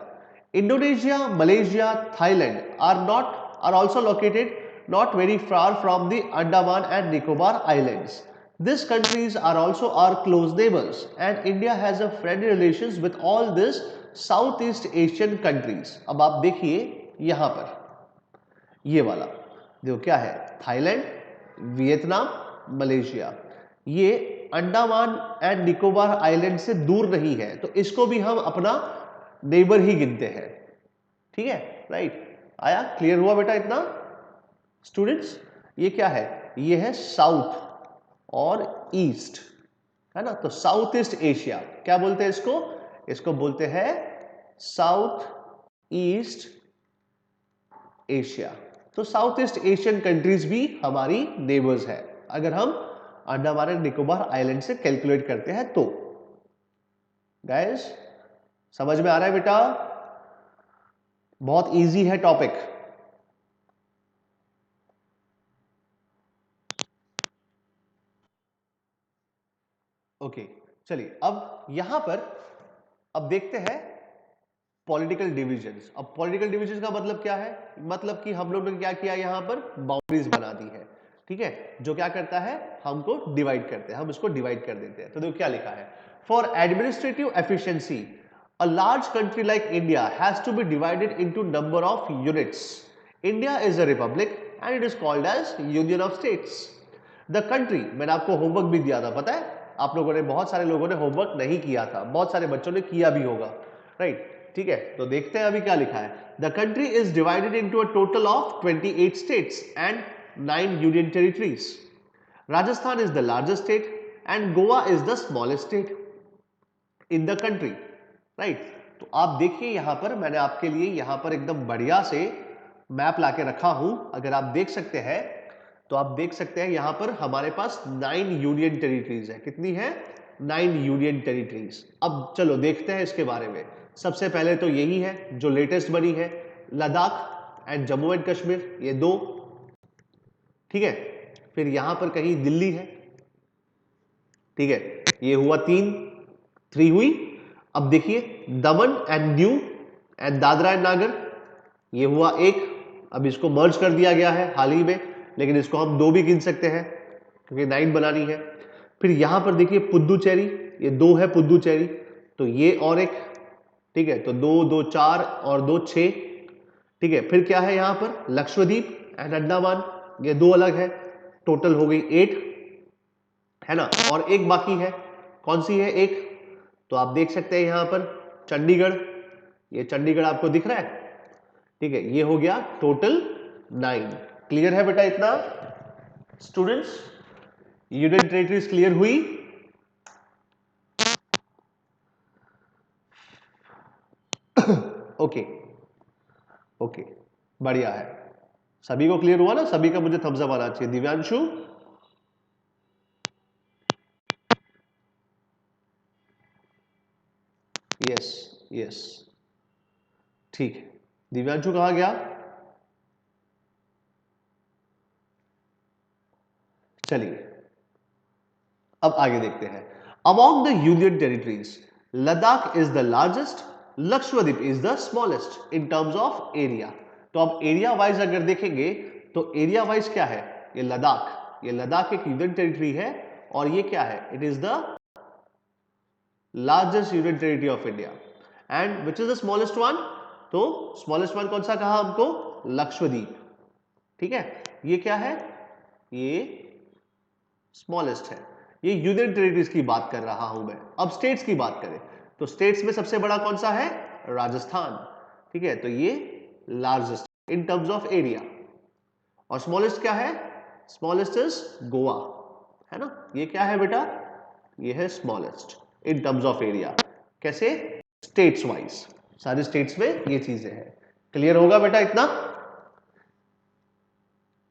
Indonesia, Malaysia, Thailand are also located not very far from the Andaman and Nicobar Islands. These countries are also our close neighbors, and India has a friendly relations with all these Southeast Asian countries. अब आप देखिए यहाँ पर ये वाला देखो क्या है, थाईलैंड, वियतनाम, मलेशिया, ये अंडमान एंड निकोबार आइलैंड से दूर नहीं है, तो इसको भी हम अपना नेबर ही गिनते हैं। ठीक है, राइट। आया, क्लियर हुआ बेटा इतना स्टूडेंट्स? ये क्या है? ये है साउथ और ईस्ट, है ना। तो साउथ ईस्ट एशिया क्या बोलते हैं इसको? इसको बोलते हैं साउथ ईस्ट एशिया। तो साउथ ईस्ट एशियन कंट्रीज भी हमारी नेबर्स है अगर हम अंडमान एंड निकोबार आइलैंड से कैलकुलेट करते हैं तो। गाइस समझ में आ रहा है बेटा? बहुत इजी है टॉपिक। ओके, चलिए अब यहां पर अब देखते हैं पॉलिटिकल डिविजन्स। अब पॉलिटिकल डिविजन का मतलब क्या है? मतलब कि हम लोग ने क्या किया, यहां पर बाउंड्रीज बना दी है, ठीक है, जो क्या करता है, हमको डिवाइड करते हैं, हम इसको डिवाइड कर देते हैं। तो देखो क्या लिखा है, for administrative efficiency a large country like India has to be divided into number of units. India is a republic and it is called as Union of States. The country, मैंने आपको होमवर्क भी दिया था, पता है आप लोगों ने, बहुत सारे लोगों ने होमवर्क नहीं किया था, बहुत सारे बच्चों ने किया भी होगा, राइट, ठीक है। तो देखते हैं अभी क्या लिखा है। The country is divided into a total of 28 states and 9 union territories. Rajasthan is the largest state and Goa is the smallest state in the country, right. तो आप देखिए यहां पर मैंने आपके लिए यहां पर एकदम बढ़िया से मैप लाके रखा हूं, अगर आप देख सकते हैं तो आप देख सकते हैं यहां पर हमारे पास 9 यूनियन टेरिटरीज है। कितनी है? 9 यूनियन टेरिटरीज। अब चलो देखते हैं इसके बारे में। सबसे पहले तो यही है जो लेटेस्ट बनी है, लद्दाख एंड जम्मू एंड कश्मीर, ये दो, ठीक है। फिर यहां पर कहीं दिल्ली है, ठीक है, ये हुआ 3 हुई। अब देखिए दमन and Diu and Dadra and नागर, ये हुआ 1। अब इसको मर्ज कर दिया गया है हाल ही में, लेकिन इसको हम 2 भी गिन सकते हैं क्योंकि 9 बनानी है। फिर यहां पर देखिए पुद्दुचेरी, ये 2 है पुद्दुचेरी, तो ये और एक, ठीक है, तो 2 2 4 और 2 6, ठीक है। फिर क्या है यहां पर? लक्षद्वीप एंड अंडमान, ये 2 अलग है, टोटल हो गई 8, है ना। और एक बाकी है, कौन सी है एक? तो आप देख सकते हैं यहां पर चंडीगढ़, ये चंडीगढ़ आपको दिख रहा है, ठीक है। ये हो गया टोटल 9। क्लियर है बेटा इतना स्टूडेंट्स? यूनियन टेरिटरीज क्लियर हुई? ओके, ओके, बढ़िया है। सभी को क्लियर हुआ ना? सभी का मुझे थम्स अप आना चाहिए। दिव्यांशु, यस, यस, ठीक है। दिव्यांशु कहां गया? चलिए अब आगे देखते हैं। Among the union territories Ladakh is the largest, Lakshadweep is the smallest in terms of area. तो अब एरिया वाइज अगर देखेंगे तो एरिया वाइज क्या है, ये लद्दाख, ये लद्दाख एक यूनियन टेरिटरी है और ये क्या है, it is the largest union territory of India. And which is the smallest one, तो स्मॉलेस्ट वन कौन सा कहा हमको, लक्षद्वीप। ठीक है, ये क्या है, ये स्मॉलेस्ट है। ये यूनियन टेरिटरीज की बात कर रहा हूं मैं। अब स्टेट्स की बात करें तो स्टेट्स में सबसे बड़ा कौन सा है, राजस्थान। ठीक है, तो ये largest in terms of area. और स्मॉलेस्ट क्या है, स्मॉलेस्ट इज गोवा, है ना। ये क्या है बेटा, ये है smallest in terms of area. कैसे, स्टेट्स वाइज, सारे स्टेट्स में ये चीजें हैं। क्लियर होगा बेटा, इतना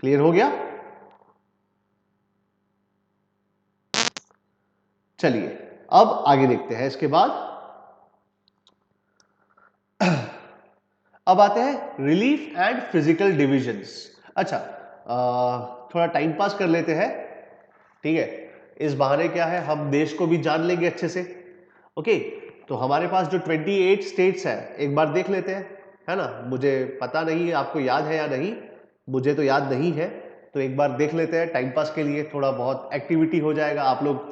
क्लियर हो गया। चलिए अब आगे देखते हैं। इसके बाद अब आते हैं रिलीफ एंड फिजिकल डिविजन्स। अच्छा, थोड़ा टाइम पास कर लेते हैं। ठीक है, इस बहाने क्या है, हम देश को भी जान लेंगे अच्छे से। ओके, तो हमारे पास जो 28 स्टेट्स है, एक बार देख लेते हैं, है ना। मुझे पता नहीं है आपको याद है या नहीं, मुझे तो याद नहीं है, तो एक बार देख लेते हैं टाइम पास के लिए, थोड़ा बहुत एक्टिविटी हो जाएगा। आप लोग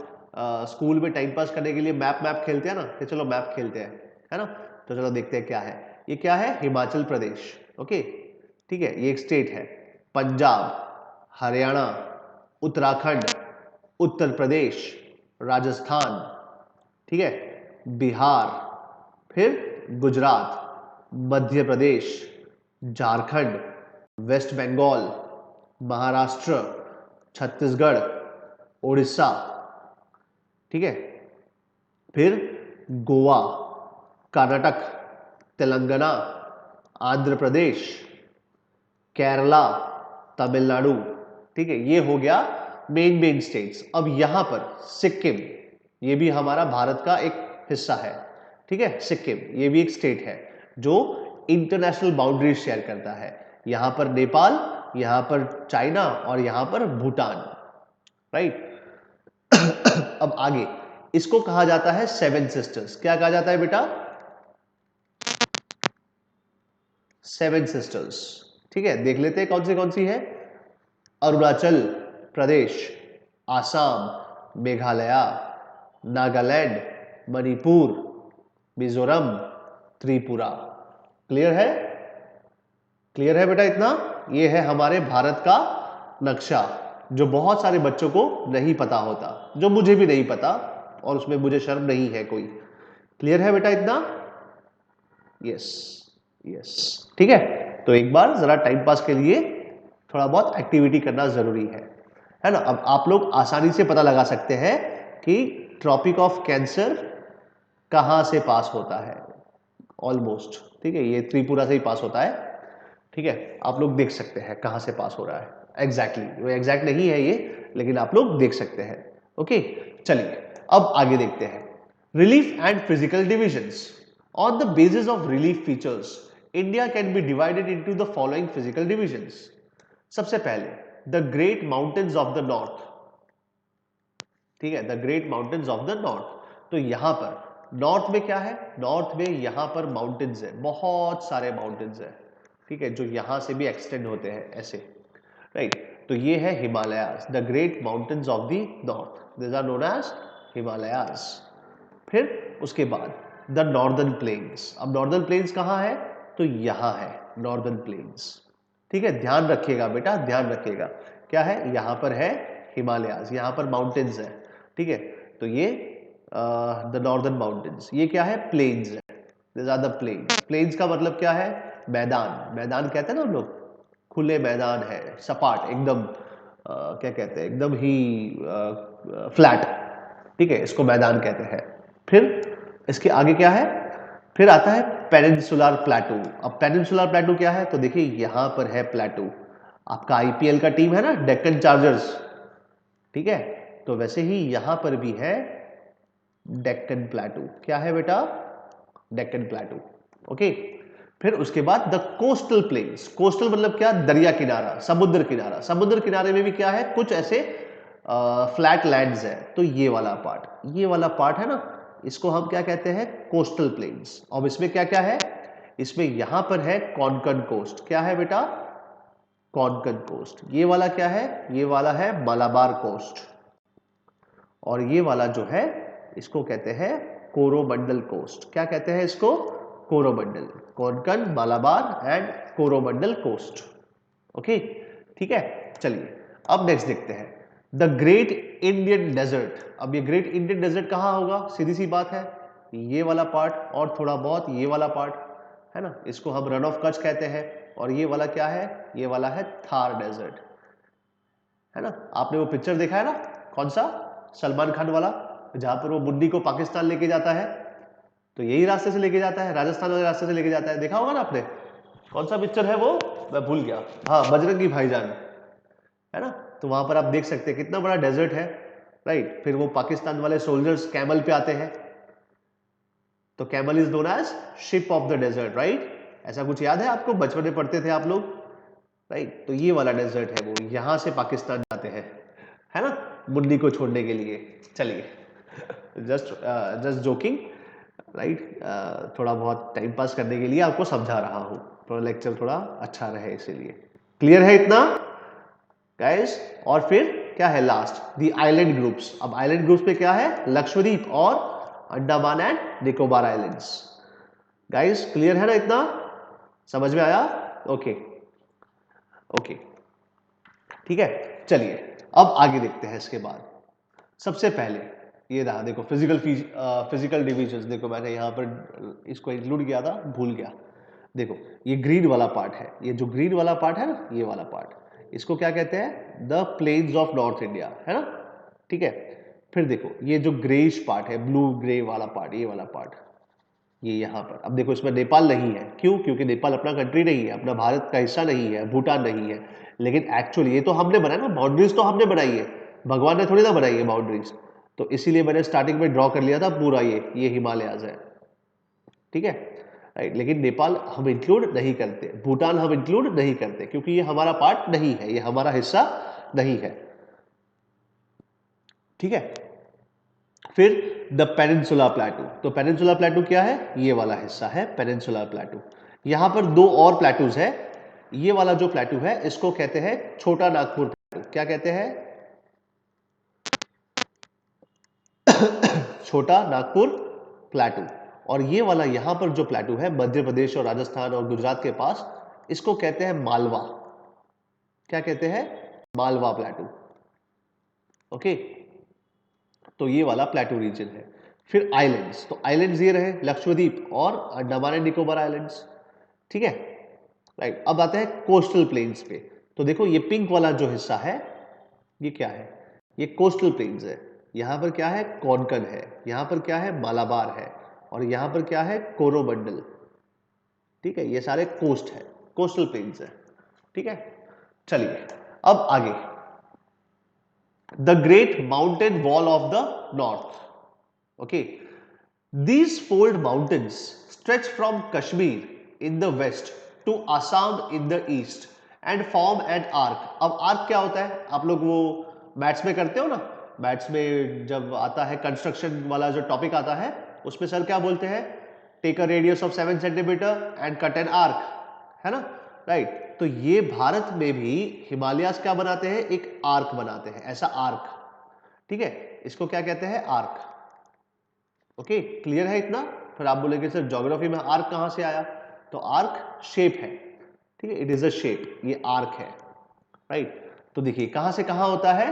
स्कूल में टाइम पास करने के लिए मैप खेलते हैं ना, कि चलो मैप खेलते हैं, है ना। तो चलो देखते हैं क्या है। ये क्या है, हिमाचल प्रदेश। ओके, ठीक है, ये एक स्टेट है। पंजाब, हरियाणा, उत्तराखंड, उत्तर प्रदेश, राजस्थान, ठीक है, बिहार, फिर गुजरात, मध्य प्रदेश, झारखंड, वेस्ट बंगाल, महाराष्ट्र, छत्तीसगढ़, उड़ीसा, ठीक है, फिर गोवा, कर्नाटक, तेलंगाना, आंध्र प्रदेश, केरला, तमिलनाडु। ठीक है, ये हो गया मेन स्टेट्स। अब यहां पर सिक्किम, ये भी हमारा भारत का एक हिस्सा है। ठीक है, सिक्किम ये भी एक स्टेट है जो इंटरनेशनल बाउंड्रीज शेयर करता है। यहां पर नेपाल, यहां पर चाइना और यहां पर भूटान, राइट। अब आगे, इसको कहा जाता है सेवन सिस्टर्स। क्या कहा जाता है बेटा, सेवन सिस्टर्स। ठीक है, देख लेते हैं कौन सी है। अरुणाचल प्रदेश, आसाम, मेघालय, नागालैंड, मणिपुर, मिजोरम, त्रिपुरा। क्लियर है, क्लियर है बेटा इतना। ये है हमारे भारत का नक्शा, जो बहुत सारे बच्चों को नहीं पता होता, जो मुझे भी नहीं पता, और उसमें मुझे शर्म नहीं है कोई। क्लियर है बेटा इतना, यस यस। ठीक है, तो एक बार जरा टाइम पास के लिए थोड़ा बहुत एक्टिविटी करना जरूरी है ना। अब आप लोग आसानी से पता लगा सकते हैं कि ट्रॉपिक ऑफ कैंसर कहां से पास होता है, ऑलमोस्ट। ठीक है, ये त्रिपुरा से ही पास होता है। ठीक है, आप लोग देख सकते हैं कहां से पास हो रहा है एग्जैक्टली। वो एग्जैक्ट नहीं है ये, लेकिन आप लोग देख सकते हैं। ओके, चलिए अब आगे देखते हैं। Relief and physical divisions. On the basis of relief features, India can be divided into the following physical divisions. सबसे पहले the great mountains of the north. ठीक है, the great mountains of the north. तो यहां पर north में क्या है, नॉर्थ में यहां पर माउंटेन्स है, बहुत सारे माउंटेन्स है। ठीक है, जो यहां से भी एक्सटेंड होते हैं ऐसे, राइट। तो ये है Himalayas, the great mountains of the north, this are known as Himalayas. फिर उसके बाद द नॉर्दर्न प्लेन्स। अब नॉर्दर्न प्लेन्स कहां है, तो यहां है नॉर्दर्न प्लेन्स। ठीक है, ध्यान रखिएगा बेटा, ध्यान रखिएगा। क्या है, यहां पर है हिमालयाज, यहां पर माउंटेन्स है। ठीक है, तो ये द नॉर्दर्न माउंटेन्स, ये क्या है, प्लेन्स है, this are the plains. Plains का मतलब क्या है, मैदान, मैदान कहते हैं ना हम लोग, खुले मैदान है, सपाट एकदम, क्या कहते हैं, एकदम ही फ्लैट। ठीक है, इसको मैदान कहते हैं। फिर इसके आगे क्या है, फिर आता है पेनिनसुलर प्लेटू। अब पेनिनसुलर प्लेटू क्या है, तो देखिए यहां पर है प्लेटू। आपका आईपीएल का टीम है ना, डेक्कन चार्जर्स। ठीक है, तो वैसे ही यहां पर भी है डेक्कन प्लेटू। क्या है बेटा, डेक्कन प्लेटू। ओके, फिर उसके बाद द कोस्टल प्लेन्स। कोस्टल मतलब क्या, दरिया किनारा, समुद्र किनारा। समुद्र किनारे में भी क्या है, कुछ ऐसे फ्लैट लैंड्स है। तो ये वाला पार्ट, ये वाला पार्ट है ना, इसको हम क्या कहते हैं, कोस्टल प्लेन्स। अब इसमें क्या क्या है, इसमें यहां पर है कॉन्कन कोस्ट। क्या है बेटा, कोंकण कोस्ट। ये वाला क्या है? ये वाला है मलाबार कोस्ट, और ये वाला जो है इसको कहते हैं कोरोमंडल कोस्ट। क्या कहते हैं इसको? Coromandel. Konkan, Malabar and Coromandel coast. Okay, ठीक है। चलिए अब नेक्स्ट देखते हैं द ग्रेट इंडियन डेजर्ट। अब ये ग्रेट इंडियन डेजर्ट कहाँ होगा? सीधी सी बात है, ये वाला पार्ट और थोड़ा बहुत ये वाला पार्ट है ना, इसको हम रन ऑफ कच्छ कहते हैं। और ये वाला क्या है? ये वाला है थार डेजर्ट, है ना। आपने वो पिक्चर देखा है ना, कौन सा? सलमान खान वाला, जहां पर वो मुन्नी को पाकिस्तान लेके जाता है, तो यही रास्ते से लेके जाता है, राजस्थान वाले रास्ते से लेके जाता है। देखा होगा ना आपने? कौन सा पिक्चर है वो, मैं भूल गया। हाँ, बजरंगी भाईजान, है ना। तो वहां पर आप देख सकते हैं कितना बड़ा डेजर्ट है, राइट। फिर वो पाकिस्तान वाले सोल्जर्स कैमल पे आते हैं, तो camel is known as ship of the desert, right. ऐसा कुछ याद है आपको? बचपन में पढ़ते थे आप लोग, राइट। तो ये वाला डेजर्ट है, वो यहां से पाकिस्तान जाते हैं, है ना, मुन्नी को छोड़ने के लिए। चलिए, जस्ट जोकिंग, राइट। थोड़ा बहुत टाइम पास करने के लिए आपको समझा रहा हूं, थोड़ा लेक्चर थोड़ा अच्छा रहे इसीलिए। क्लियर है इतना गाइस? और फिर क्या है लास्ट? दी आइलैंड ग्रुप्स। अब आइलैंड ग्रुप्स पे क्या है? लक्षद्वीप और Andaman and Nicobar islands. Guys clear है ना इतना? समझ में आया? ओके ओके, ठीक है। चलिए अब आगे देखते हैं। इसके बाद सबसे पहले ये रहा, देखो फिजिकल डिविजन्स। देखो मैंने यहाँ पर इसको इंक्लूड किया था, भूल गया। देखो ये ग्रीन वाला पार्ट है, ये जो ग्रीन वाला पार्ट है ना, ये वाला पार्ट, इसको क्या कहते हैं? The plains of north India, है ना, ठीक है। फिर देखो ये जो ग्रेइश पार्ट है, ब्लू ग्रे वाला पार्ट, ये वाला पार्ट, ये यहाँ पर। अब देखो इसमें नेपाल नहीं है, क्यों? क्योंकि नेपाल अपना कंट्री नहीं है, अपना भारत का हिस्सा नहीं है, भूटान नहीं है। लेकिन एक्चुअली ये तो हमने बनाया ना, बाउंड्रीज तो हमने बनाई है, भगवान ने थोड़ी ना बनाई है बाउंड्रीज। तो इसीलिए मैंने स्टार्टिंग में ड्रॉ कर लिया था पूरा, ये हिमालयाज है, ठीक है, राइट। लेकिन नेपाल हम इंक्लूड नहीं करते, भूटान हम इंक्लूड नहीं करते, क्योंकि ये हमारा पार्ट नहीं है, ये हमारा हिस्सा नहीं है, ठीक है। फिर द पेनिनसुला प्लेटू। तो पेनिनसुला प्लेटू क्या है? ये वाला हिस्सा है पेनिनसुला प्लेटू। यहां पर दो और प्लेटूज है। ये वाला जो प्लेटू है इसको कहते हैं छोटा नागपुर प्लेटू। क्या कहते हैं? छोटा नागपुर प्लेटू। और ये वाला यहां पर जो प्लेटू है मध्य प्रदेश और राजस्थान और गुजरात के पास, इसको कहते हैं मालवा। क्या कहते हैं? मालवा प्लेटू। ओके, तो ये वाला प्लेटू रीजन है। फिर आइलैंड्स, तो आइलैंड्स ये रहे लक्षद्वीप और अंडमान एंड निकोबार आइलैंड्स, ठीक है, राइट। अब आते हैं कोस्टल प्लेन्स पे। तो देखो ये पिंक वाला जो हिस्सा है, ये क्या है? ये कोस्टल प्लेन्स है। यहां पर क्या है? कोंकण है। यहां पर क्या है? मालाबार है। और यहां पर क्या है? कोरोमंडल, ठीक है। ये सारे कोस्ट है, कोस्टल प्लेन्स है, ठीक है। चलिए अब आगे, the great mountain wall of the north. Okay, these fold mountains stretch from Kashmir in the west to Assam in the east and form an arc। अब आर्क क्या होता है? आप लोग वो मैथ्स में करते हो ना, मैथ्स में जब आता है कंस्ट्रक्शन वाला जो टॉपिक आता है, उसमें सर क्या बोलते हैं? Take a radius of 7 centimetre and cut an arc, है ना, राइट। तो ये भारत में भी हिमालयास क्या बनाते हैं? एक आर्क बनाते हैं, ऐसा आर्क, ठीक है। इसको क्या कहते हैं? आर्क। ओके, क्लियर है इतना? फिर आप बोलेंगे सर ज्योग्राफी में आर्क कहां से आया? तो आर्क शेप है, ठीक है, इट इज अ शेप, ये आर्क है, राइट। तो देखिए कहां से कहां होता है?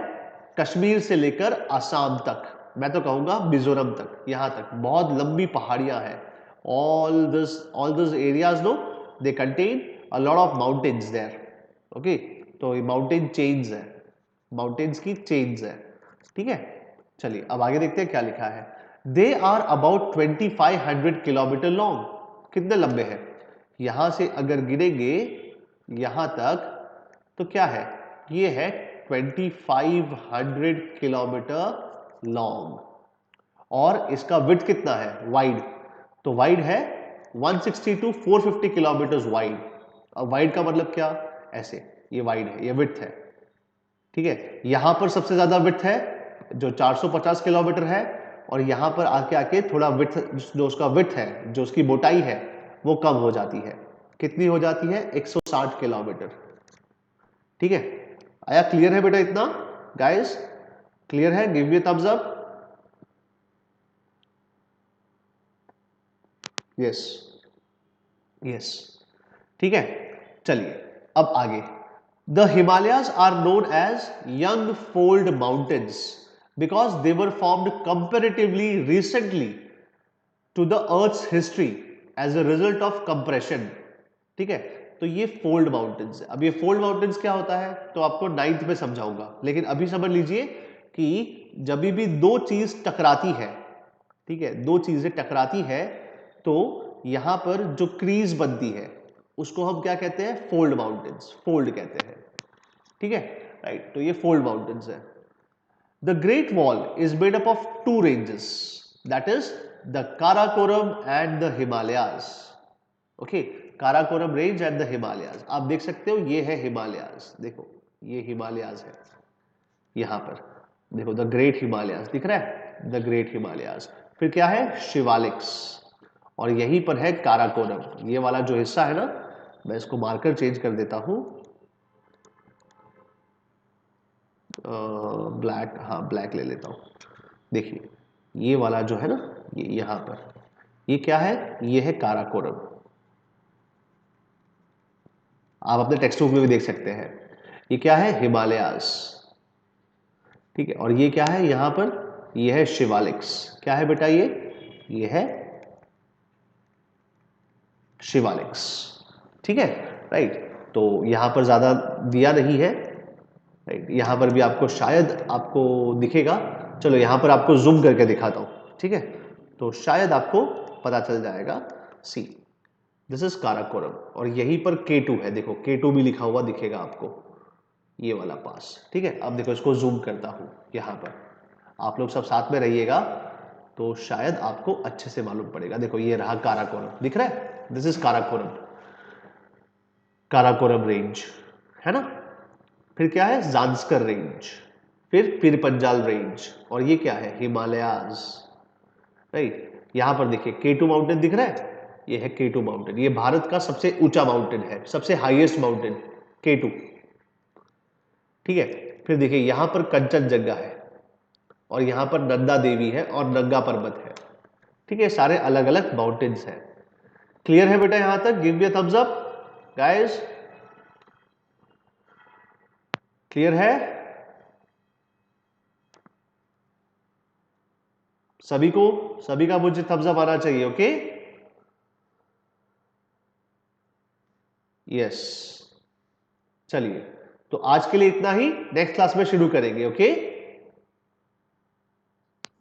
कश्मीर से लेकर असम तक, मैं तो कहूंगा मिजोरम तक, यहां तक बहुत लंबी पहाड़ियां हैं। All this areas no, they contain a lot of mountains there. Okay, तो ये माउंटेन चेन्स है, माउंटेन्स की चेन्स है, ठीक है। चलिए अब आगे देखते हैं क्या लिखा है। They are about 2500 kilometre long. कितने लंबे हैं? यहां से अगर गिरेंगे यहां तक तो क्या है? ये है 2500 किलोमीटर लॉन्ग। और इसका विड्थ कितना है? वाइड, तो वाइड है 160 टू 450 किलोमीटर वाइड। अब वाइड का मतलब क्या? ऐसे, ये वाइड है, ये विड्थ है, ठीक है। यहां पर सबसे ज्यादा विड्थ है जो 450 किलोमीटर है, और यहां पर आके आके थोड़ा विड्थ, जो उसका विड्थ है, जो उसकी मोटाई है, वो कम हो जाती है। कितनी हो जाती है? 160 किलोमीटर, ठीक है, आया? क्लियर है बेटा इतना गाइस? क्लियर है? Give me thumbs up. Yes yes, ठीक है। चलिए अब आगे। The Himalayas are known as young fold mountains because they were formed comparatively recently to the earth's history as a result of compression. ठीक है, तो ये फोल्ड माउंटेन्स है। अब ये फोल्ड माउंटेन्स क्या होता है तो आपको 9th में समझाऊंगा, लेकिन अभी समझ लीजिए कि जब भी दो चीज टकराती है, ठीक है, दो चीजें टकराती है तो यहां पर जो क्रीज बनती है उसको हम क्या कहते हैं? फोल्ड माउंटेन्स, फोल्ड कहते हैं। ठीक है, राइट, तो ये फोल्ड माउंटेन्स है। The great wall is made up of two ranges, that is the Karakoram and the Himalayas. Okay, Karakoram range and the Himalayas. आप देख सकते हो ये है हिमालयाज, देखो ये हिमालयाज है, यहां पर देखो द ग्रेट हिमालयाज दिख रहा है, द ग्रेट हिमालयाज। फिर क्या है? शिवालिक्स, और यहीं पर है काराकोरम। ये वाला जो हिस्सा है ना, मैं इसको मार्कर चेंज कर देता हूं, ब्लैक, हाँ ब्लैक ले लेता हूं। देखिए ये वाला जो है ना, ये यहां पर, ये क्या है? ये है काराकोरम। आप अपने टेक्स्ट बुक में भी देख सकते हैं। ये क्या है? हिमालयास। ठीक है, और ये क्या है यहां पर? ये है शिवालिक्स। क्या है बेटा ये है शिवालिक्स। ठीक है, राइट। तो यहां पर ज्यादा दिया नहीं है, राइट, यहां पर भी आपको शायद आपको दिखेगा। चलो यहां पर आपको जूम करके दिखाता हूं, ठीक है, तो शायद आपको पता चल जाएगा। सी, दिस इज काराकोरम, और यहीं पर K2 है, देखो K2 भी लिखा हुआ दिखेगा आपको, ये वाला पास। ठीक है, अब देखो इसको जूम करता हूं, यहां पर आप लोग सब साथ में रहिएगा तो शायद आपको अच्छे से मालूम पड़ेगा। देखो ये रहा काराकोरम, दिख रहा है? This is Karakoram, Karakoram range, है ना। फिर क्या है? जांस्कर रेंज, फिर पीरपंजाल रेंज, और ये क्या है? हिमालयाज, राइट। यहां पर देखिए K2 माउंटेन दिख रहा है, ये है K2 माउंटेन। ये भारत का सबसे ऊंचा माउंटेन है, सबसे हाईएस्ट माउंटेन K2। ठीक है, फिर देखिए यहां पर कंचनजंगा है, और यहां पर नंदा देवी है, और नंगा पर्वत है। ठीक है, सारे अलग अलग माउंटेन्स हैं। क्लियर है बेटा यहां तक? Give me a thumbs up guys. Clear है सभी को? सभी का मुझे थम्स अप आना चाहिए। Okay, yes. चलिए, तो आज के लिए इतना ही, नेक्स्ट क्लास में शुरू करेंगे। ओके।